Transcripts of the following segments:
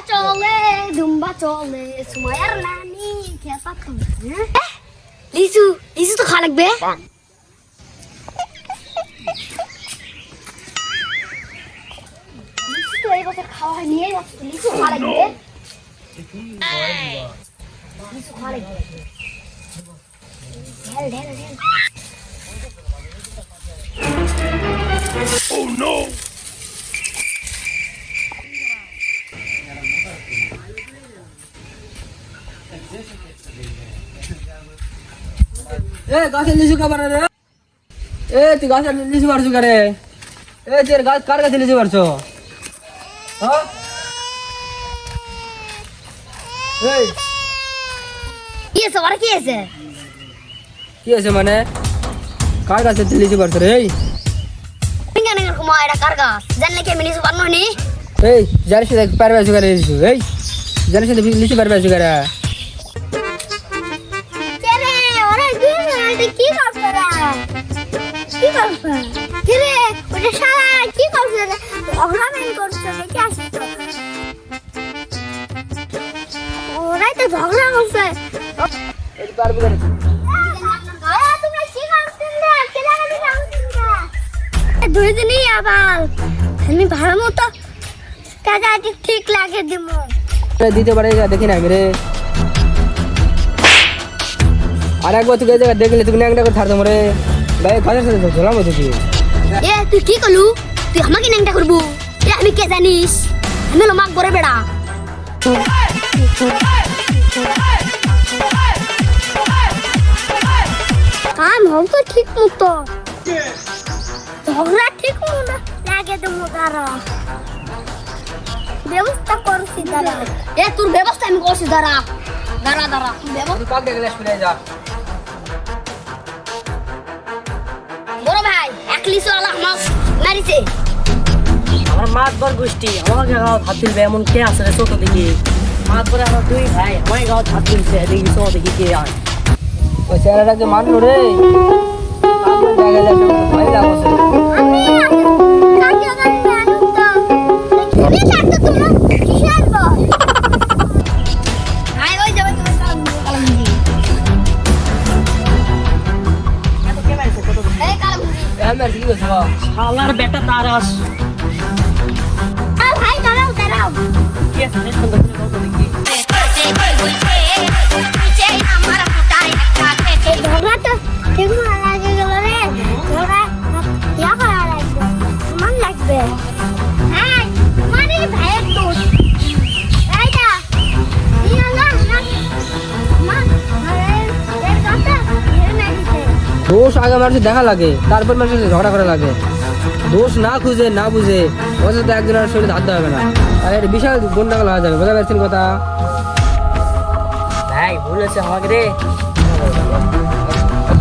চলে সুমাইয়ার নানি খেপা লিচু লিচু তো খাওয়া লাগবে। লিচু তো এই বছর খাওয়া হয় নিয়ে যাচ্ছে, লিচু খাওয়া লাগবে, লিচু খাওয়া লাগবে। ঢেল ঢেল ঢেল। Oh no! গাছের লিচু খাবার রে। তুই গাছের লিচু পারছো কারে? তোর গাছ কার গাছে লিচু পারছো? কি আছে আর কি আছে? কি আছে মানে কার গাছে তুই লিচু পারছো রে? এটা কার গাছ জানলে কি আমি লিচু পারবো নি? জানিস পারবে আছো কারে লিচু? জানিস লিচু পারবে আছো কারে? কি করছে কি করছে কি রে ওটা শালা কি করছে ঝগড়ামেন করছে দেখে আসি তো ওরাই তো ঝগড়া করছে এই পারবে কারে? তোমরা কি করছেন রে কেলা কেলা করছেন দুই দিনই আবার আমি ভালো মতো কাজে ঠিক লাগে দিমু দিতে পারে দেখি না রে। আর একবার তুই জায়গা দেখলে তুমি একটা করে ছাড়তাম রে ভাই, গাছের সাথে ঝোলাম তুই। তুই কি করলু? তুই আমাকে ন্যাংটা করবো? আমি কে জানিস? আমি হলো মাক করে বেড়া। কাম হোক ঠিক মতো ঝগড়া ঠিক মতো লাগে দেবো তারা ব্যবস্থা করছি দাঁড়া। তোর ব্যবস্থা আমি করছি দাঁড়া দাঁড়া দাঁড়া বড় ভাই এক লিচু আলা মাছ মারিছে। আমার মাছ বর গোষ্ঠী আমাকে গাঁও ভাত তুলবে এমন কে আছে রে? ছোট দেখি মাছ পরে আমার দুই ভাই আমার গাঁও ভাত তুলছে দেখি ছোট দেখি কে আয় ওই চেহারাটাকে মানলো রে। শালার বেটা তারাস ভাই দাঁড়াও দাঁড়াও কে আছে রে? সুন্দর করে কত দেখি ঝগড়া তো ঠিক লাগে গেল রে। ঝগড়া ইয়া করা লাগবে মান লাগবে। মানে ভাইয়ের দোষ এইটা নিয়ে না দোষ আগে মানুষের দেখা লাগে, তারপর মানুষের ঝগড়া করা লাগে। দোষ না খুঁজে না বুঝে অথচ একজনের শরীরে হাত দেওয়া হবে না, আর এটা বিশাল গন্ডাগোল হয়ে যাবে। বোঝা পারছেন কথা? ভাই ভুল হচ্ছে আমাকে রে।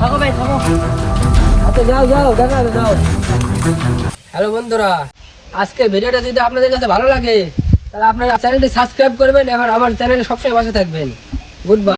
থাকো ভাই থাকো। আচ্ছা যাও যাও দেখা যাও। হ্যালো বন্ধুরা, আজকে ভিডিওটা যদি আপনাদের কাছে ভালো লাগে তাহলে আপনারা চ্যানেলটি সাবস্ক্রাইব করবেন, এখন আমার চ্যানেলে সবসময় পাশে থাকবেন। Good bye.